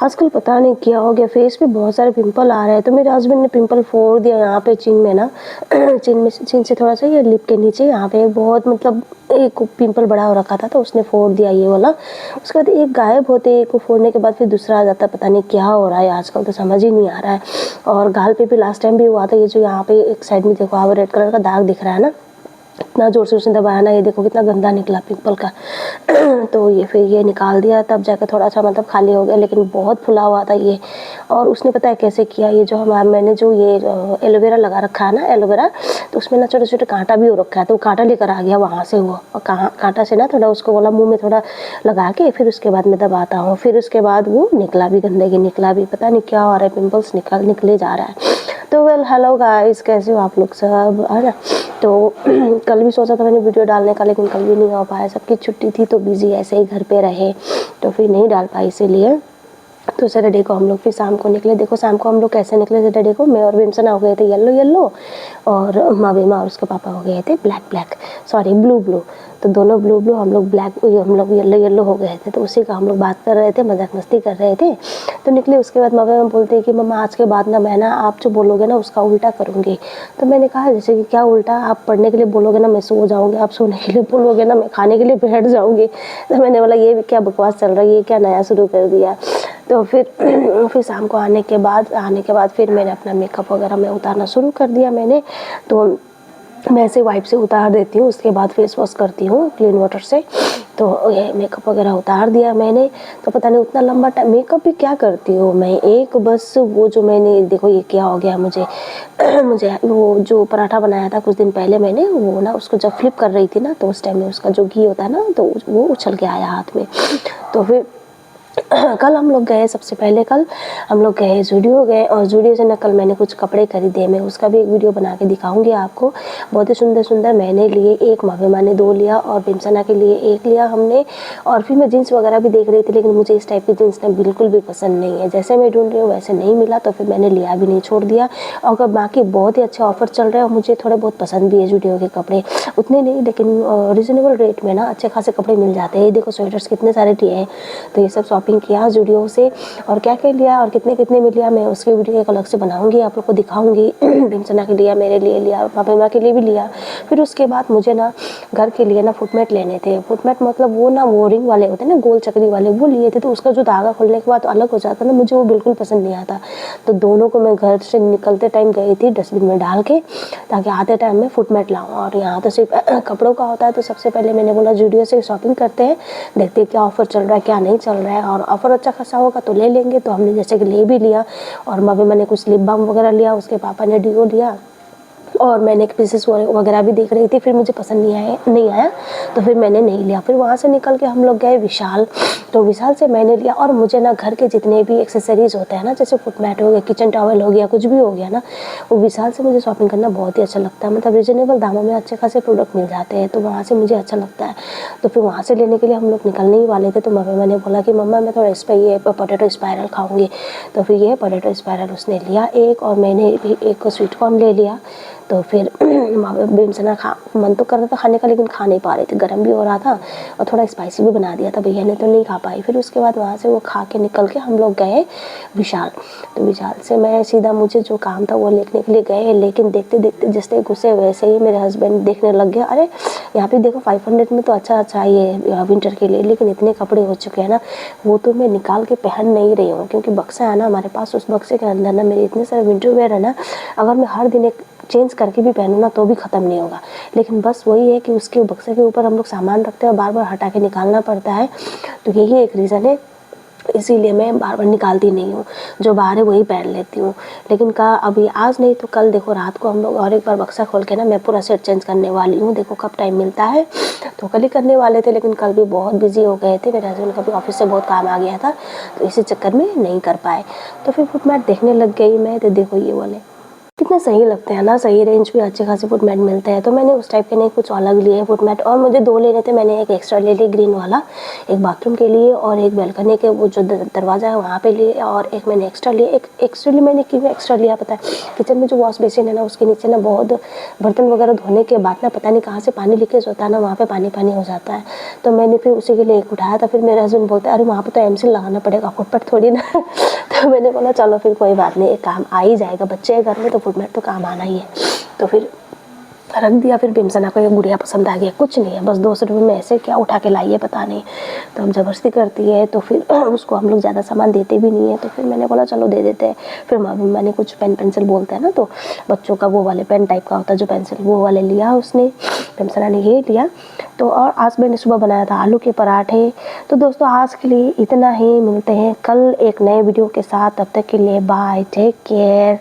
आजकल पता नहीं क्या हो गया, फेस पे बहुत सारे पिंपल आ रहे हैं। तो मेरे हस्बैंड ने पिंपल फोड़ दिया यहाँ पे चिन में ना चिन से थोड़ा सा ये लिप के नीचे यहाँ पे बहुत मतलब एक पिंपल बड़ा हो रखा था, तो उसने फोड़ दिया ये वाला। उसके बाद एक गायब होते, एक को फोड़ने के बाद फिर दूसरा आ जाता। पता नहीं क्या हो रहा है आजकल, तो समझ ही नहीं आ रहा है। और गाल पे भी लास्ट टाइम भी हुआ था। ये जो यहाँ पे एक साइड में देखो आप रेड कलर का दाग दिख रहा है ना, इतना ज़ोर से उसने दबाया ना, ये देखो कितना गंदा निकला पिंपल का। तो ये फिर ये निकाल दिया, तब जाकर थोड़ा सा मतलब खाली हो गया, लेकिन बहुत फुला हुआ था ये। और उसने पता है कैसे किया, ये जो मैंने जो ये एलोवेरा लगा रखा है ना, एलोवेरा, तो उसमें ना छोटे छोटे कांटा भी हो रखा है। तो कांटा लेकर आ गया वहाँ से वो, और कांटा से ना थोड़ा उसको बोला मुँह में थोड़ा लगा के फिर उसके बाद मैं दबाता हूँ। फिर उसके बाद वो निकला भी, गंदगी निकला भी। पता नहीं क्या हो रहा है, पिंपल्स निकले जा रहा है। तो वेल हेलो गाइस, कैसे हो आप लोग सब, है ना। तो कल भी सोचा था मैंने वीडियो डालने का, लेकिन कल भी नहीं हो पाया, सबकी छुट्टी थी तो बिजी ऐसे ही घर पे रहे, तो फिर नहीं डाल पाई इसीलिए। तो सैटरडे को हम लोग फिर शाम को निकले। देखो शाम को हम लोग कैसे निकले सैटरडे को, मैं और विमसना हो गए थे येलो येलो, और माँ और उसके पापा हो गए थे ब्लू ब्लू। तो दोनों ब्लू हम लोग हम लोग येलो हो गए थे। तो उसी का हम लोग बात कर रहे थे, मजाक मस्ती कर रहे थे। तो निकले। उसके बाद माँ बोलते हैं कि मम्मा आज के बाद ना मैं ना आप जो बोलोगे ना उसका उल्टा करूँगी। तो मैंने कहा जैसे कि क्या उल्टा, आप पढ़ने के लिए बोलोगे ना मैं सो जाऊँगी, आप सोने के लिए बोलोगे ना मैं खाने के लिए बैठ जाऊँगी। तो मैंने बोला ये क्या बकवास चल रहा है, ये क्या नया शुरू कर दिया। तो फिर शाम को आने के बाद फिर मैंने अपना मेकअप वगैरह में उतारना शुरू कर दिया मैंने। तो मैं ऐसे वाइप से उतार देती हूँ, उसके बाद फेस वॉश करती हूँ क्लीन वाटर से। तो ये मेकअप वगैरह उतार दिया मैंने। तो पता नहीं उतना लंबा टाइम मेकअप भी क्या करती हूँ मैं, एक बस वो जो मैंने देखो ये क्या हो गया मुझे मुझे वो जो पराठा बनाया था कुछ दिन पहले मैंने, वो ना उसको जब फ्लिप कर रही थी ना, तो उस टाइम में उसका जो घी होता है ना, तो वो उछल के आया हाथ में। तो फिर कल हम लोग गए, सबसे पहले कल हम लोग गए ज़ूडियो गए, और ज़ूडियो से ना कल मैंने कुछ कपड़े खरीदे। मैं उसका भी एक वीडियो बना के दिखाऊंगी आपको। बहुत ही सुंदर सुंदर मैंने लिए, एक मवेमा ने 2 लिया और बिमसना के लिए 1 लिया हमने। और फिर मैं जीन्स वगैरह भी देख रही थी, लेकिन मुझे इस टाइप की जीन्स ना बिल्कुल भी पसंद नहीं है। जैसे मैं ढूंढ रही हूँ वैसे नहीं मिला, तो फिर मैंने लिया भी नहीं, छोड़ दिया। और बाकी बहुत ही अच्छे ऑफर चल रहे हैं, और मुझे थोड़े बहुत पसंद भी है ज़ूडियो के कपड़े, उतने नहीं लेकिन रिजनेबल रेट में ना अच्छे खासे कपड़े मिल जाते हैं। देखो स्वेटर्स कितने सारे लिए हैं। तो ये सब शॉपिंग किया ज़ूडियो से, और क्या क्या लिया और कितने में लिया मैं उसकी वीडियो एक अलग से बनाऊंगी, आप लोग को दिखाऊंगी। बिमसना के लिए, मेरे लिए लिया, पापा के लिए भी लिया। फिर उसके बाद मुझे ना घर के लिए ना फुटमेट लेने थे। फुटमेट मतलब वो ना वो रिंग वाले होते हैं ना, गोल चक्री वाले, वो लिए थे। तो उसका जो धागा खोलने के बाद अलग हो जाता ना, मुझे वो बिल्कुल पसंद नहीं आता। तो दोनों को मैं घर से निकलते टाइम गई थी डस्टबिन में डाल के, ताकि आते टाइम में फुटमेट लाऊँ। और यहाँ तो सिर्फ कपड़ों का होता है। तो सबसे पहले मैंने बोला ज़ूडियो से शॉपिंग करते हैं, देखते हैं क्या ऑफर चल रहा है क्या नहीं चल रहा है, और ऑफर अच्छा खासा होगा तो ले लेंगे। तो हमने जैसे कि ले भी लिया, और मम्मी ने कुछ लिप बाम वगैरह लिया, उसके पापा ने डिओ लिया, और मैंने एक पीसेस वगैरह भी देख रही थी। फिर मुझे पसंद नहीं आया, तो फिर मैंने नहीं लिया। फिर वहाँ से निकल के हम लोग गए विशाल। तो विशाल से मैंने लिया, और मुझे ना घर के जितने भी एक्सेसरीज़ होते हैं ना, जैसे फुटमैट हो गया, किचन टॉवल हो गया, कुछ भी हो गया ना, वो विशाल से मुझे शॉपिंग करना बहुत ही अच्छा लगता है। मतलब रिजनेबल दामों में अच्छे खासे प्रोडक्ट मिल जाते हैं, तो वहाँ से मुझे अच्छा लगता है। तो फिर वहाँ से लेने के लिए हम लोग निकलने ही वाले थे। तो मम्मा ने बोला कि मम्मा मैं थोड़ा इस पर ये पोटैटो स्पायरल खाऊँगी। तो फिर ये पोटैटो स्पायरल उसने लिया एक, और मैंने भी एक स्वीट कॉर्न ले लिया। तो फिर बिमसना मन तो कर रहा था खाने का, लेकिन खा नहीं पा रही थी, गर्म भी हो रहा था, और थोड़ा स्पाइसी भी बना दिया था भैया ने, तो नहीं खा पाई। फिर उसके बाद वहाँ से वो खा के निकल के हम लोग गए विशाल। तो विशाल से मैं सीधा, मुझे जो काम था वो लेने के लिए गए, लेकिन देखते देखते जैसे घुसे वैसे ही मेरे हस्बैंड देखने लग गया, अरे यहाँ पे देखो 500 में तो अच्छा ये विंटर के लिए, लेकिन इतने कपड़े हो चुके हैं ना, वो तो मैं निकाल के पहन नहीं रही हूँ, क्योंकि बक्सा है ना हमारे पास, उस बक्से के अंदर ना मेरे इतने सारे विंटर वेयर है ना, अगर मैं हर दिन एक चेंज करके भी पहनूँ ना तो भी ख़त्म नहीं होगा। लेकिन बस वही है कि उसके बक्से के ऊपर हम लोग सामान रखते हैं और बार बार हटा के निकालना पड़ता है। तो यही एक रीज़न है, इसीलिए मैं बार बार निकालती नहीं हूँ, जो बाहर है वही पहन लेती हूँ। लेकिन अभी आज नहीं तो कल देखो रात को हम लोग और एक बार बक्सा खोल के ना मैं पूरा सेट चेंज करने वाली हूँ। देखो कब टाइम मिलता है, तो कल ही करने वाले थे, लेकिन कल भी बहुत बिजी हो गए थे, मेरे हस्बैंड का भी ऑफिस से बहुत काम आ गया था, तो इसी चक्कर में नहीं कर पाए। तो फिर फुटमैट देखने लग गई मैं, तो देखो ये वाले कितने सही लगते हैं ना, सही रेंज भी अच्छे खासे फुट मैट मिलते हैं। तो मैंने उस टाइप के नहीं, कुछ अलग लिए फुट मैट, और मुझे 2 लेने थे। मैंने एक एक्स्ट्रा ले ली ग्रीन वाला, एक बाथरूम के लिए और एक बालकनी के वो जो दरवाज़ा है वहाँ पे लिए, और एक मैंने एक्स्ट्रा लिए। एक एक्चुअली मैंने क्यों एक्स्ट्रा लिया पता है, किचन में जो वॉश बेसिन है ना उसके नीचे ना बहुत बर्तन वगैरह धोने के बाद ना पता नहीं कहाँ से पानी लीकेज होता है ना, वहाँ पे पानी पानी हो जाता है। तो मैंने फिर उसी के लिए एक उठाया था। फिर मेरे हस्बैंड बोलते हैं अरे वहाँ पे तो एमसील लगाना पड़ेगा, फुटपाथ थोड़ी ना। तो मैंने बोला चलो फिर कोई बात नहीं, एक काम आ ही जाएगा, बच्चे हैं घर में तो फुटमेट तो काम आना ही है। तो फिर रख दिया। फिर बिमसना को ये गुड़िया पसंद आ गया, कुछ नहीं है बस 200 रुपये में ऐसे क्या उठा के लाई है पता नहीं। तो हम ज़बरदस्ती करती है तो फिर उसको हम लोग ज़्यादा सामान देते भी नहीं है। तो फिर मैंने बोला चलो दे देते हैं। फिर मैंने कुछ पेन पेंसिल बोलते हैं ना, तो बच्चों का वो वाले पेन टाइप का होता है जो पेंसिल, वो वाले लिया उसने, बिमसना ने ये लिया। तो और आज मैंने सुबह बनाया था आलू के पराठे। तो दोस्तों आज के लिए इतना ही, मिलते हैं कल एक नए वीडियो के साथ, तब तक के लिए बाय, टेक केयर।